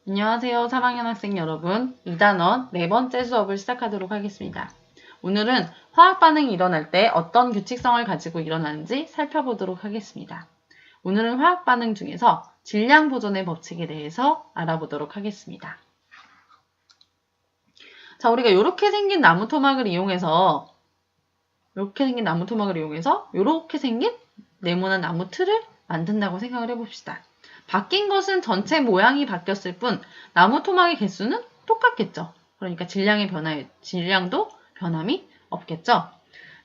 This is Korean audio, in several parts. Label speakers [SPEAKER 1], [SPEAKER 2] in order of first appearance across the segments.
[SPEAKER 1] 안녕하세요, 3학년 학생 여러분. 2단원 네 번째 수업을 시작하도록 하겠습니다. 오늘은 화학 반응이 일어날 때 어떤 규칙성을 가지고 일어나는지 살펴보도록 하겠습니다. 오늘은 화학 반응 중에서 질량 보존의 법칙에 대해서 알아보도록 하겠습니다. 자, 우리가 이렇게 생긴 나무 토막을 이용해서 이렇게 생긴 네모난 나무 틀을 만든다고 생각을 해봅시다. 바뀐 것은 전체 모양이 바뀌었을 뿐 나무 토막의 개수는 똑같겠죠. 그러니까 질량도 변함이 없겠죠.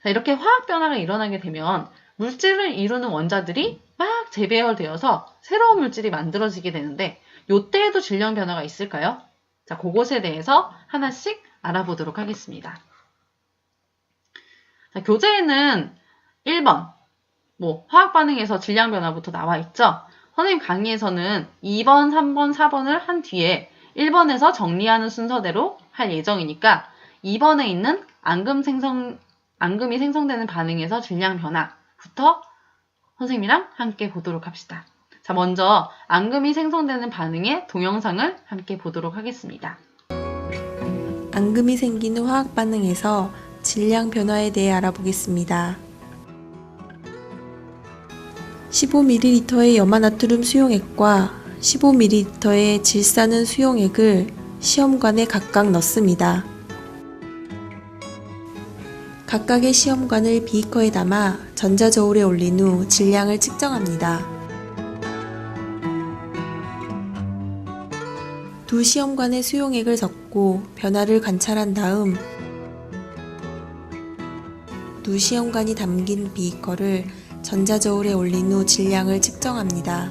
[SPEAKER 1] 자, 이렇게 화학 변화가 일어나게 되면 물질을 이루는 원자들이 막 재배열되어서 새로운 물질이 만들어지게 되는데 이때에도 질량 변화가 있을까요? 자, 그것에 대해서 하나씩 알아보도록 하겠습니다. 자, 교재에는 1번 화학 반응에서 질량 변화부터 나와 있죠. 선생님 강의에서는 2번, 3번, 4번을 한 뒤에 1번에서 정리하는 순서대로 할 예정이니까 2번에 있는 앙금이 생성되는 반응에서 질량 변화부터 선생님이랑 함께 보도록 합시다. 자, 먼저 앙금이 생성되는 반응의 동영상을 함께 보도록 하겠습니다.
[SPEAKER 2] 앙금이 생기는 화학 반응에서 질량 변화에 대해 알아보겠습니다. 15ml의 염화나트륨 수용액과 15ml의 질산은 수용액을 시험관에 각각 넣습니다. 각각의 시험관을 비커에 담아 전자저울에 올린 후 질량을 측정합니다. 두 시험관에 수용액을 섞고 변화를 관찰한 다음 두 시험관이 담긴 비커를 전자저울에 올린 후 질량을 측정합니다.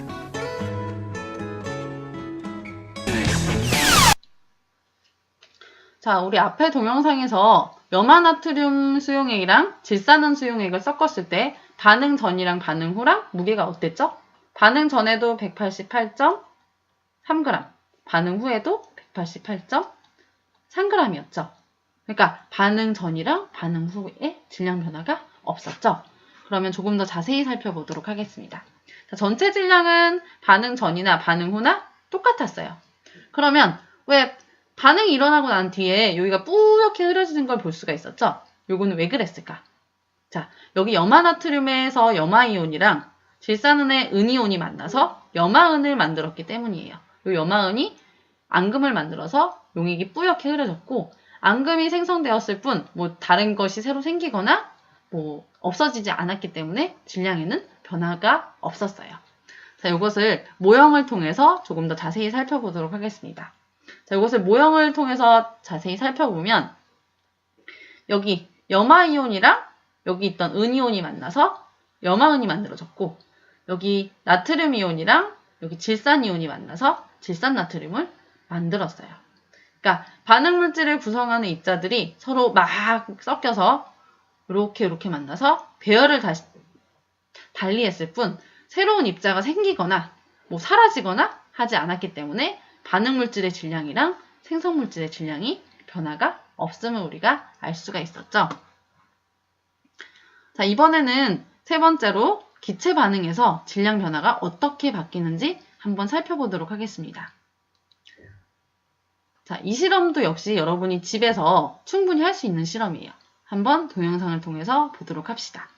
[SPEAKER 1] 자, 우리 앞에 동영상에서 염화나트륨 수용액이랑 질산은 수용액을 섞었을 때 반응 전이랑 반응 후랑 무게가 어땠죠? 반응 전에도 188.3g, 반응 후에도 188.3g이었죠. 그러니까 반응 전이랑 반응 후에 질량 변화가 없었죠. 그러면 조금 더 자세히 살펴보도록 하겠습니다. 자, 전체 질량은 반응 전이나 반응 후나 똑같았어요. 그러면 왜 반응이 일어나고 난 뒤에 여기가 뿌옇게 흐려지는 걸 볼 수가 있었죠? 요거는 왜 그랬을까? 자, 여기 염화나트륨에서 염화이온이랑 질산은의 은이온이 만나서 염화은을 만들었기 때문이에요. 이 염화은이 앙금을 만들어서 용액이 뿌옇게 흐려졌고 앙금이 생성되었을 뿐 다른 것이 새로 생기거나 없어지지 않았기 때문에 질량에는 변화가 없었어요. 자, 이것을 모형을 통해서 조금 더 자세히 살펴보도록 하겠습니다. 자, 이것을 모형을 통해서 자세히 살펴보면 여기 염화이온이랑 여기 있던 은이온이 만나서 염화은이 만들어졌고 여기 나트륨이온이랑 여기 질산이온이 만나서 질산나트륨을 만들었어요. 그러니까 반응물질을 구성하는 입자들이 서로 막 섞여서 이렇게 만나서 배열을 달리했을 뿐 새로운 입자가 생기거나 사라지거나 하지 않았기 때문에 반응물질의 질량이랑 생성물질의 질량이 변화가 없음을 우리가 알 수가 있었죠. 자, 이번에는 세 번째로 기체 반응에서 질량 변화가 어떻게 바뀌는지 한번 살펴보도록 하겠습니다. 자, 이 실험도 역시 여러분이 집에서 충분히 할 수 있는 실험이에요. 한번 동영상을 통해서 보도록 합시다.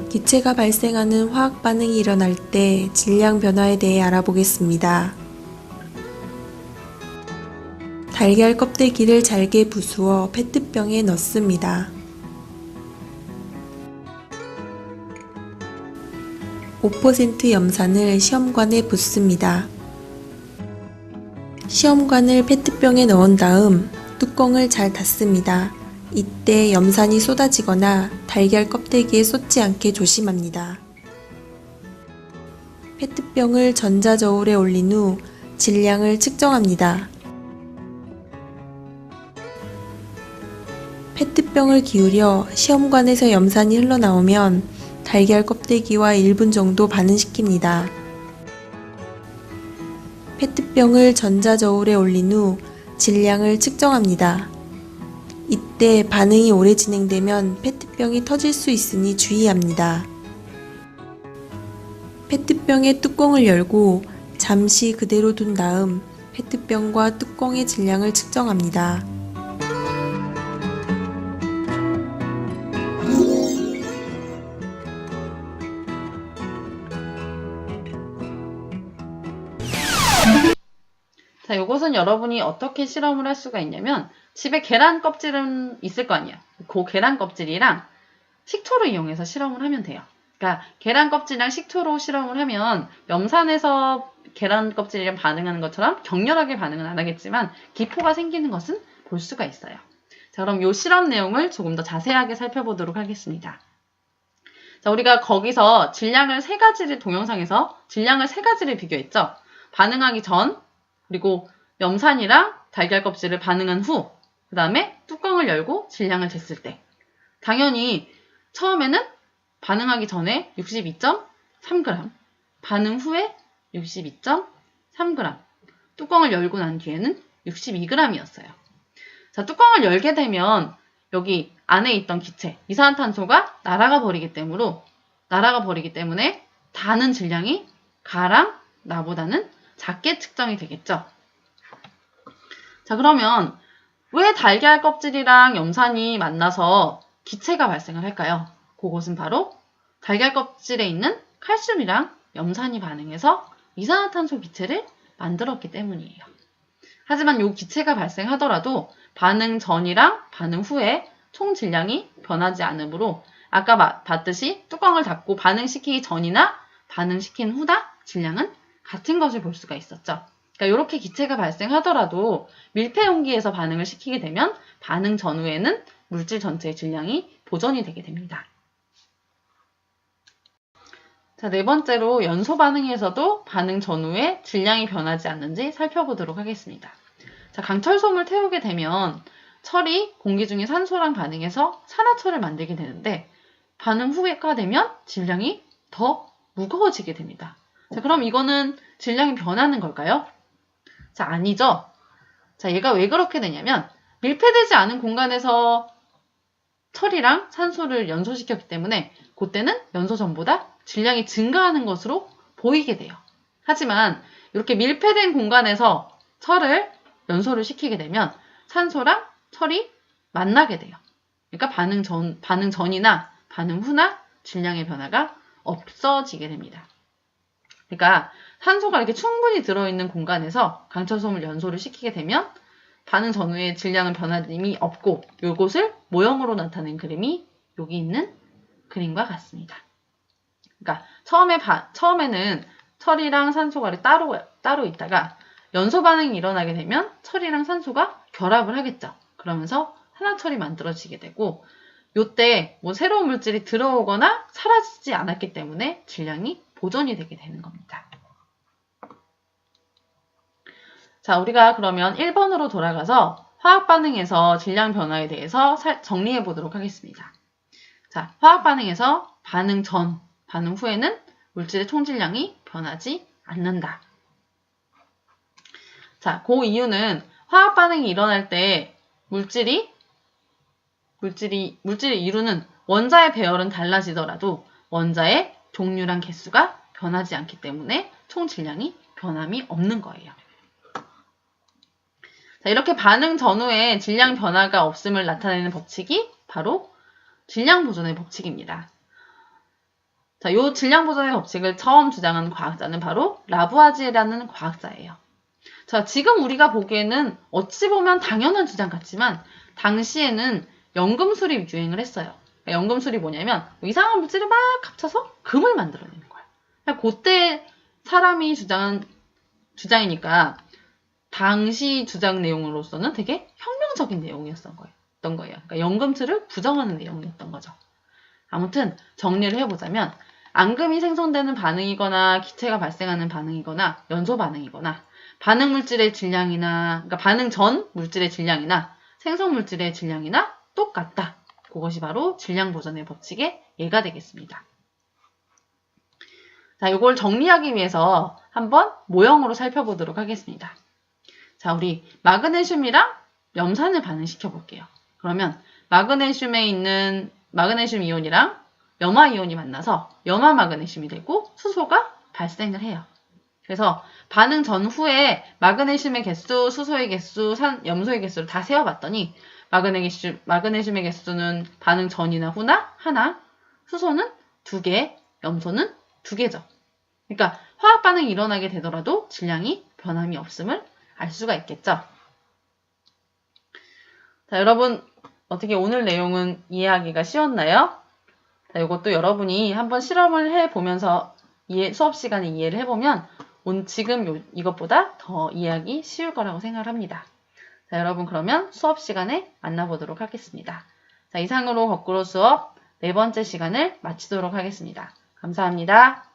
[SPEAKER 2] 기체가 발생하는 화학 반응이 일어날 때 질량 변화에 대해 알아보겠습니다. 달걀 껍데기를 잘게 부수어 페트병에 넣습니다. 5% 염산을 시험관에 붓습니다. 시험관을 페트병에 넣은 다음 뚜껑을 잘 닫습니다. 이때 염산이 쏟아지거나 달걀 껍데기에 쏟지 않게 조심합니다. 페트병을 전자저울에 올린 후 질량을 측정합니다. 페트병을 기울여 시험관에서 염산이 흘러나오면 달걀 껍데기와 1분 정도 반응시킵니다. 페트병을 전자저울에 올린 후 질량을 측정합니다. 이때 반응이 오래 진행되면 페트병이 터질 수 있으니 주의합니다. 페트병의 뚜껑을 열고 잠시 그대로 둔 다음 페트병과 뚜껑의 질량을 측정합니다.
[SPEAKER 1] 자, 요것은 여러분이 어떻게 실험을 할 수가 있냐면 집에 계란 껍질은 있을 거 아니에요. 그 계란 껍질이랑 식초를 이용해서 실험을 하면 돼요. 그러니까 계란 껍질이랑 식초로 실험을 하면 염산에서 계란 껍질이랑 반응하는 것처럼 격렬하게 반응은 안 하겠지만 기포가 생기는 것은 볼 수가 있어요. 자, 그럼 이 실험 내용을 조금 더 자세하게 살펴보도록 하겠습니다. 자, 우리가 거기서 질량을 세 가지를 동영상에서 질량을 세 가지를 비교했죠. 반응하기 전, 그리고 염산이랑 달걀 껍질을 반응한 후, 그 다음에 뚜껑을 열고 질량을 쟀을 때 당연히 처음에는 반응하기 전에 62.3g, 반응 후에 62.3g, 뚜껑을 열고 난 뒤에는 62g이었어요. 자, 뚜껑을 열게 되면 여기 안에 있던 기체, 이산화탄소가 날아가 버리기 때문에 다는 질량이 가랑 나보다는 작게 측정이 되겠죠. 자, 그러면 왜 달걀 껍질이랑 염산이 만나서 기체가 발생을 할까요? 그것은 바로 달걀 껍질에 있는 칼슘이랑 염산이 반응해서 이산화탄소 기체를 만들었기 때문이에요. 하지만 이 기체가 발생하더라도 반응 전이랑 반응 후에 총 질량이 변하지 않으므로 아까 봤듯이 뚜껑을 닫고 반응시키기 전이나 반응시킨 후다 질량은 같은 것을 볼 수가 있었죠. 그러니까 이렇게 기체가 발생하더라도 밀폐 용기에서 반응을 시키게 되면 반응 전후에는 물질 전체의 질량이 보존이 되게 됩니다. 자, 네 번째로 연소 반응에서도 반응 전후에 질량이 변하지 않는지 살펴보도록 하겠습니다. 자, 강철솜을 태우게 되면 철이 공기 중에 산소랑 반응해서 산화철을 만들게 되는데 반응 후가 되면 질량이 더 무거워지게 됩니다. 자, 그럼 이거는 질량이 변하는 걸까요? 자, 아니죠. 자, 얘가 왜 그렇게 되냐면 밀폐되지 않은 공간에서 철이랑 산소를 연소시켰기 때문에 그때는 연소 전보다 질량이 증가하는 것으로 보이게 돼요. 하지만 이렇게 밀폐된 공간에서 철을 연소를 시키게 되면 산소랑 철이 만나게 돼요. 그러니까 반응 전이나 반응 후나 질량의 변화가 없어지게 됩니다. 그러니까 산소가 이렇게 충분히 들어있는 공간에서 강철솜을 연소를 시키게 되면 반응 전후의 질량은 변함이 없고 이것을 모형으로 나타낸 그림이 여기 있는 그림과 같습니다. 그러니까 처음에는 철이랑 산소가 따로 있다가 연소 반응이 일어나게 되면 철이랑 산소가 결합을 하겠죠. 그러면서 산화철이 만들어지게 되고 이때 뭐 새로운 물질이 들어오거나 사라지지 않았기 때문에 질량이 보존이 되게 되는 겁니다. 자, 우리가 그러면 1번으로 돌아가서 화학 반응에서 질량 변화에 대해서 정리해 보도록 하겠습니다. 자, 화학 반응에서 반응 전, 반응 후에는 물질의 총질량이 변하지 않는다. 자, 그 이유는 화학 반응이 일어날 때 물질이 이루는 원자의 배열은 달라지더라도 원자의 종류랑 개수가 변하지 않기 때문에 총 질량이 변함이 없는 거예요. 자, 이렇게 반응 전후에 질량 변화가 없음을 나타내는 법칙이 바로 질량 보존의 법칙입니다. 자, 이 질량 보존의 법칙을 처음 주장한 과학자는 바로 라부아지에라는 과학자예요. 자, 지금 우리가 보기에는 어찌 보면 당연한 주장 같지만 당시에는 연금술이 유행을 했어요. 그러니까 연금술이 뭐냐면 이상한 물질을 막 합쳐서 금을 만들어내는 거예요. 그러니까 그때 사람이 주장한 주장이니까 당시 주장 내용으로서는 되게 혁명적인 내용이었던 거예요. 그러니까 연금술을 부정하는 내용이었던 거죠. 아무튼 정리를 해보자면 앙금이 생성되는 반응이거나 기체가 발생하는 반응이거나 연소 반응이거나 반응 물질의 질량이나 그러니까 반응 전 물질의 질량이나 생성 물질의 질량이나 똑같다. 그것이 바로 질량 보존의 법칙의 예가 되겠습니다. 자, 이걸 정리하기 위해서 한번 모형으로 살펴보도록 하겠습니다. 자, 우리 마그네슘이랑 염산을 반응시켜 볼게요. 그러면 마그네슘에 있는 마그네슘 이온이랑 염화 이온이 만나서 염화 마그네슘이 되고 수소가 발생을 해요. 그래서 반응 전후에 마그네슘의 개수, 수소의 개수, 염소의 개수를 다 세어봤더니 마그네슘의 개수는 반응 전이나 후나 하나, 수소는 2개, 염소는 2개죠. 그러니까 화학 반응이 일어나게 되더라도 질량이 변함이 없음을 알 수가 있겠죠. 자, 여러분 어떻게 오늘 내용은 이해하기가 쉬웠나요? 자, 이것도 여러분이 한번 실험을 해보면서 수업 시간에 이해를 해보면 지금 이것보다 더 이해하기 쉬울 거라고 생각을 합니다. 자, 여러분 그러면 수업 시간에 만나보도록 하겠습니다. 자, 이상으로 거꾸로 수업 4번째 시간을 마치도록 하겠습니다. 감사합니다.